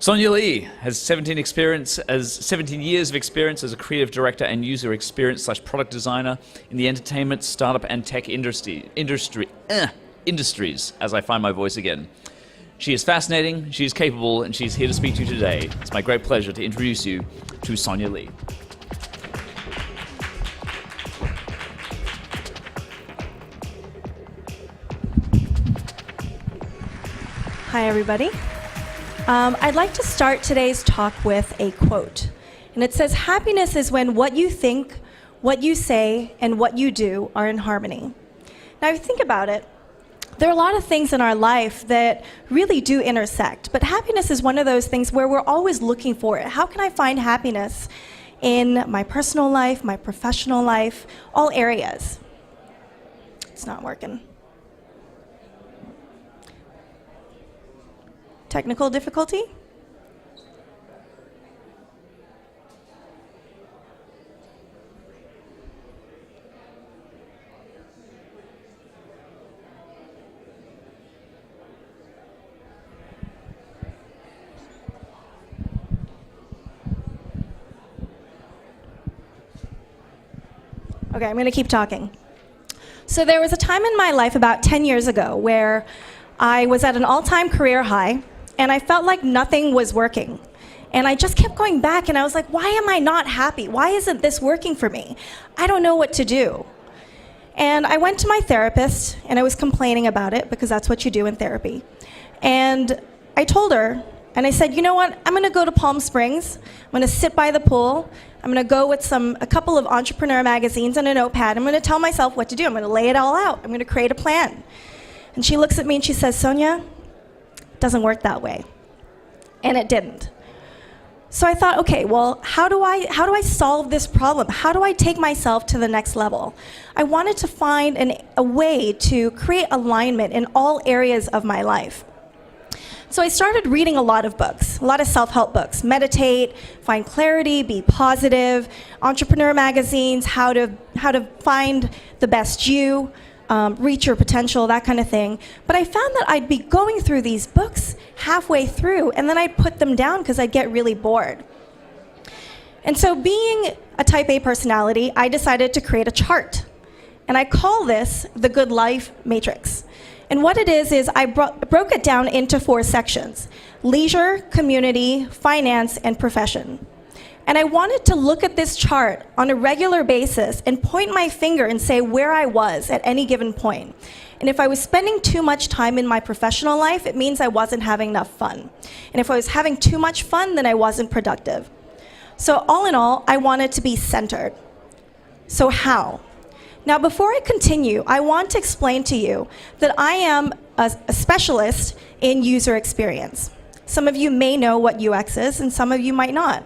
Sonya Lee has 17 years of experience as a creative director and user experience / product designer in the entertainment, startup, and tech industries, as I find my voice again. She is fascinating, she is capable, and she's here to speak to you today. It's my great pleasure to introduce you to Sonya Lee. Hi, everybody. I'd like to start today's talk with a quote. And it says, "Happiness is when what you think, what you say, and what you do are in harmony." Now, if you think about it, there are a lot of things in our life that really do intersect. But happiness is one of those things where we're always looking for it. How can I find happiness in my personal life, my professional life, all areas? It's not working. Technical difficulty? Okay, I'm going to keep talking. So there was a time in my life about 10 years ago where I was at an all-time career high, and I felt like nothing was working. And I just kept going back, and I was like, why am I not happy? Why isn't this working for me? I don't know what to do. And I went to my therapist, and I was complaining about it, because that's what you do in therapy. And I told her, and I said, you know what? I'm going to go to Palm Springs. I'm going to sit by the pool. I'm going to go with a couple of entrepreneur magazines and a notepad. I'm going to tell myself what to do. I'm going to lay it all out. I'm going to create a plan. And she looks at me, and she says, Sonya, doesn't work that way. And it didn't. So I thought, okay, well, how do I solve this problem? How do I take myself to the next level? I wanted to find a way to create alignment in all areas of my life. So I started reading a lot of books, a lot of self-help books. Meditate, find clarity, be positive, entrepreneur magazines, how to find the best you, reach your potential, that kind of thing. But I found that I'd be going through these books halfway through, and then I'd put them down because I'd get really bored. And so being a type A personality, I decided to create a chart. And I call this the Good Life Matrix. And what it is I broke it down into 4 sections: leisure, community, finance, and profession. And I wanted to look at this chart on a regular basis and point my finger and say where I was at any given point. And if I was spending too much time in my professional life, it means I wasn't having enough fun. And if I was having too much fun, then I wasn't productive. So all in all, I wanted to be centered. So how? Now, before I continue, I want to explain to you that I am a specialist in user experience. Some of you may know what UX is, and some of you might not.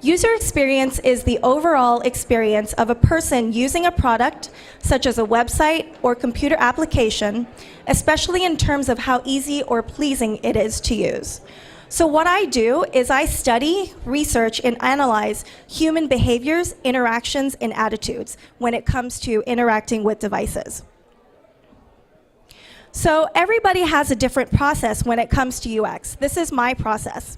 User experience is the overall experience of a person using a product, such as a website or computer application, especially in terms of how easy or pleasing it is to use. So what I do is I study, research, and analyze human behaviors, interactions, and attitudes when it comes to interacting with devices. So everybody has a different process when it comes to UX. This is my process.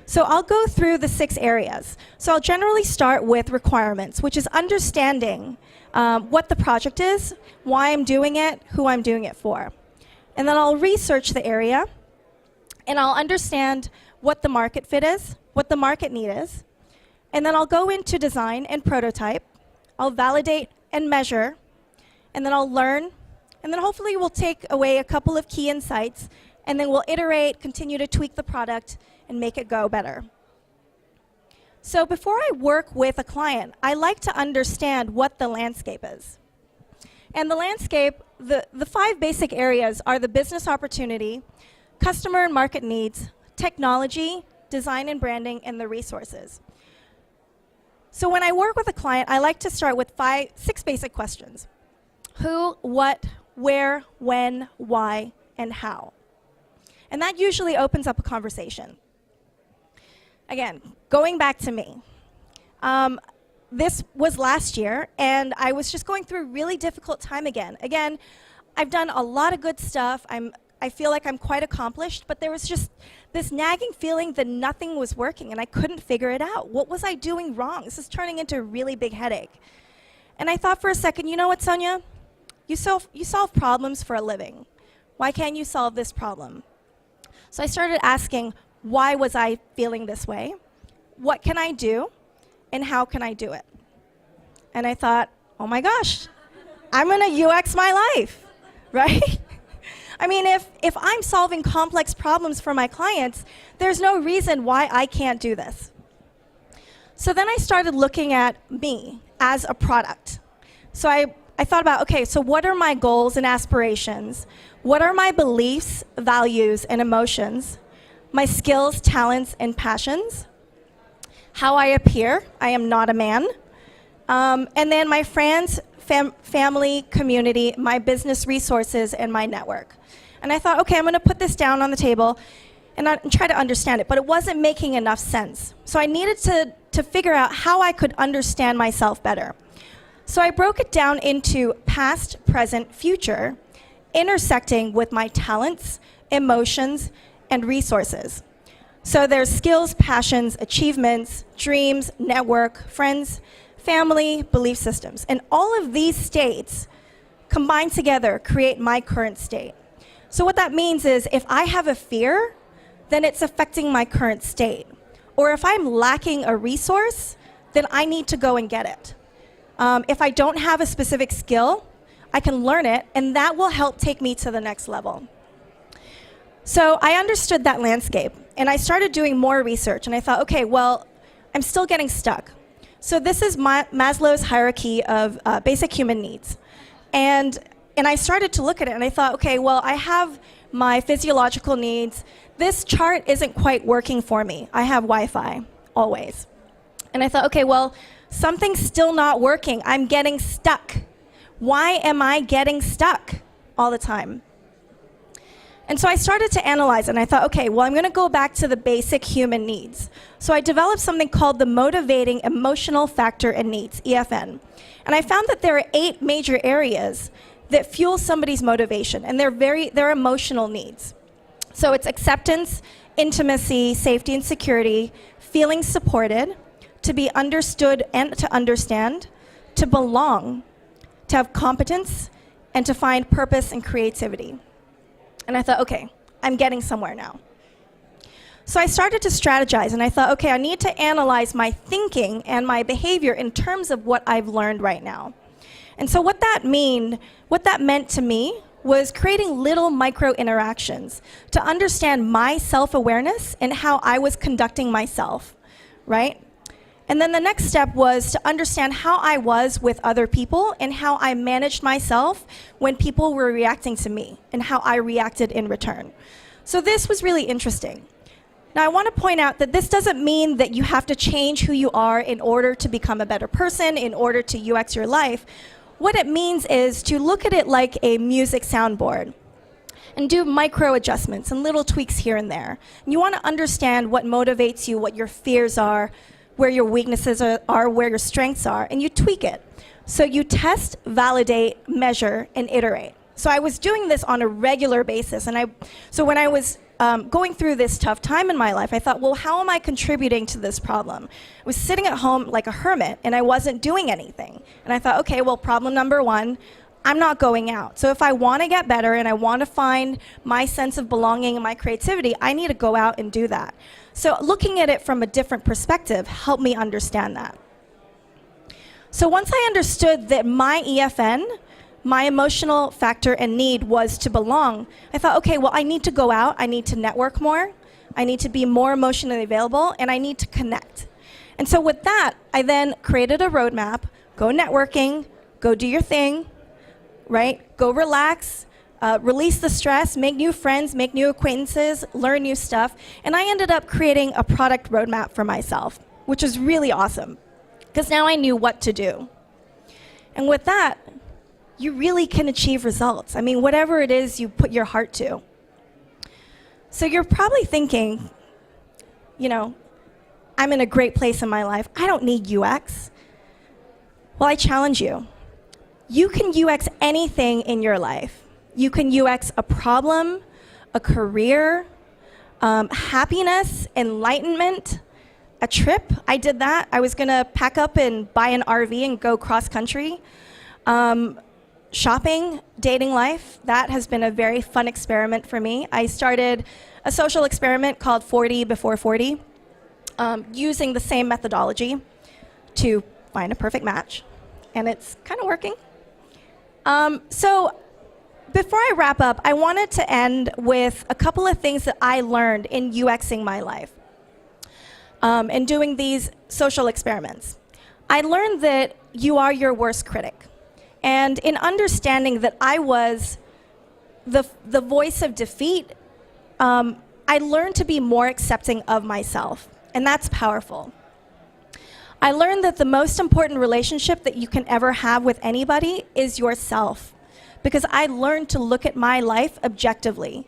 So I'll go through the 6 areas. So I'll generally start with requirements, which is understanding what the project is, why I'm doing it, who I'm doing it for. And then I'll research the area, and I'll understand what the market fit is, what the market need is. And then I'll go into design and prototype. I'll validate and measure. And then I'll learn. And then hopefully we'll take away a couple of key insights. And then we'll iterate, continue to tweak the product, and make it go better. So before I work with a client, I like to understand what the landscape is. And the landscape, the 5 basic areas are the business opportunity, customer and market needs, technology, design and branding, and the resources. So when I work with a client, I like to start with 6 basic questions: who, what, where, when, why, and how. And that usually opens up a conversation. Again, going back to me. This was last year, and I was just going through a really difficult time again. Again, I've done a lot of good stuff. I'm I feel like I'm quite accomplished, but there was just this nagging feeling that nothing was working and I couldn't figure it out. What was I doing wrong? This is turning into a really big headache. And I thought for a second, you know what, Sonya? You solve problems for a living. Why can't you solve this problem? So I started asking, why was I feeling this way? What can I do? And how can I do it? And I thought, oh my gosh, I'm going to UX my life, right? I mean, if I'm solving complex problems for my clients, there's no reason why I can't do this. So then I started looking at me as a product. So I thought about, okay, so what are my goals and aspirations? What are my beliefs, values, and emotions? My skills, talents, and passions? How I appear, I am not a man. And then my friends, family, community, my business resources, and my network. And I thought, okay, I'm going to put this down on the table and try to understand it, but it wasn't making enough sense. So I needed to figure out how I could understand myself better. So I broke it down into past, present, future, intersecting with my talents, emotions, and resources. So there's skills, passions, achievements, dreams, network, friends, family, belief systems. And all of these states combined together create my current state. So what that means is if I have a fear, then it's affecting my current state. Or if I'm lacking a resource, then I need to go and get it. If I don't have a specific skill, I can learn it, and that will help take me to the next level. So I understood that landscape, and I started doing more research, and I thought, okay, well, I'm still getting stuck. So this is Maslow's hierarchy of basic human needs. And I started to look at it, and I thought, okay, well, I have my physiological needs. This chart isn't quite working for me. I have Wi-Fi, always. And I thought, okay, well, something's still not working. I'm getting stuck. Why am I getting stuck all the time? And so I started to analyze it, and I thought, okay, well, I'm going to go back to the basic human needs. So I developed something called the Motivating Emotional Factor and Needs, EFN. And I found that there are 8 major areas that fuel somebody's motivation, and they're emotional needs. So it's acceptance, intimacy, safety and security, feeling supported, to be understood and to understand, to belong, to have competence, and to find purpose and creativity. And I thought, okay, I'm getting somewhere now. So I started to strategize, and I thought, okay, I need to analyze my thinking and my behavior in terms of what I've learned right now. And so what that meant to me was creating little micro interactions to understand my self-awareness and how I was conducting myself, right? And then the next step was to understand how I was with other people and how I managed myself when people were reacting to me and how I reacted in return. So this was really interesting. Now I want to point out that this doesn't mean that you have to change who you are in order to become a better person, in order to UX your life. What it means is to look at it like a music soundboard and do micro adjustments and little tweaks here and there. And you want to understand what motivates you, what your fears are, where your weaknesses are, where your strengths are, and you tweak it. So you test, validate, measure, and iterate. So I was doing this on a regular basis, and so when I was going through this tough time in my life, I thought, well, how am I contributing to this problem? I was sitting at home like a hermit, and I wasn't doing anything. And I thought, okay, well, problem number 1, I'm not going out. So if I want to get better and I want to find my sense of belonging and my creativity, I need to go out and do that. So looking at it from a different perspective helped me understand that. So once I understood that my EFN, my emotional factor and need, was to belong, I thought, okay, well, I need to go out, I need to network more, I need to be more emotionally available, and I need to connect. And so with that, I then created a roadmap: go networking, go do your thing, right? Go relax, release the stress, make new friends, make new acquaintances, learn new stuff. And I ended up creating a product roadmap for myself, which was really awesome, because now I knew what to do. And with that, you really can achieve results. I mean, whatever it is you put your heart to. So you're probably thinking, you know, I'm in a great place in my life. I don't need UX. Well, I challenge you. You can UX anything in your life. You can UX a problem, a career, happiness, enlightenment, a trip. I did that. I was going to pack up and buy an RV and go cross-country. Shopping, dating life, that has been a very fun experiment for me. I started a social experiment called 40 Before 40, using the same methodology to find a perfect match, and it's kind of working. So before I wrap up, I wanted to end with a couple of things that I learned in UXing my life and doing these social experiments. I learned that you are your worst critic. And in understanding that I was the voice of defeat, I learned to be more accepting of myself, and that's powerful. I learned that the most important relationship that you can ever have with anybody is yourself, because I learned to look at my life objectively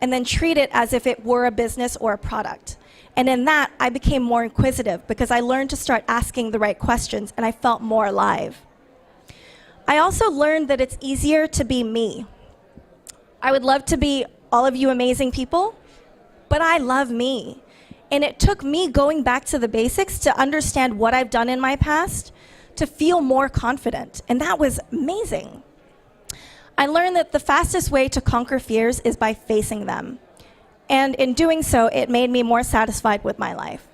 and then treat it as if it were a business or a product. And in that, I became more inquisitive because I learned to start asking the right questions, and I felt more alive. I also learned that it's easier to be me. I would love to be all of you amazing people, but I love me. And it took me going back to the basics to understand what I've done in my past to feel more confident, and that was amazing. I learned that the fastest way to conquer fears is by facing them. And in doing so, it made me more satisfied with my life.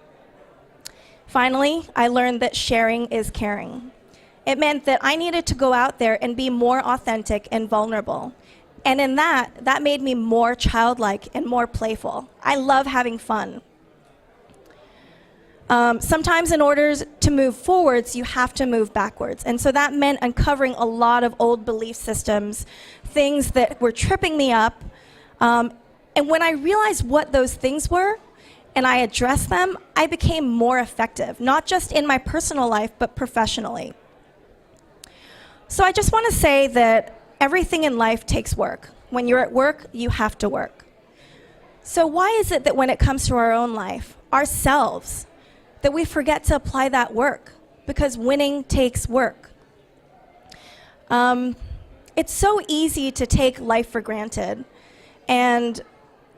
Finally, I learned that sharing is caring. It meant that I needed to go out there and be more authentic and vulnerable. And in that made me more childlike and more playful. I love having fun. Sometimes in order to move forwards, you have to move backwards. And so that meant uncovering a lot of old belief systems, things that were tripping me up. And when I realized what those things were, and I addressed them, I became more effective, not just in my personal life, but professionally. So I just want to say that everything in life takes work. When you're at work, you have to work. So why is it that when it comes to our own life, ourselves, that we forget to apply that work? Because winning takes work. It's so easy to take life for granted. And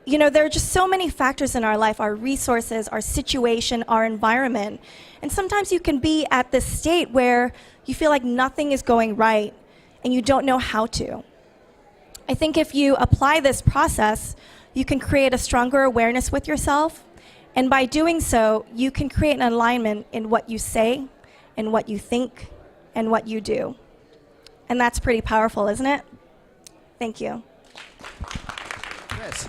you know, there are just so many factors in our life, our resources, our situation, our environment. And sometimes you can be at this state where you feel like nothing is going right and you don't know how to. I think if you apply this process, you can create a stronger awareness with yourself. And by doing so, you can create an alignment in what you say and what you think and what you do. And that's pretty powerful, isn't it? Thank you. Yes.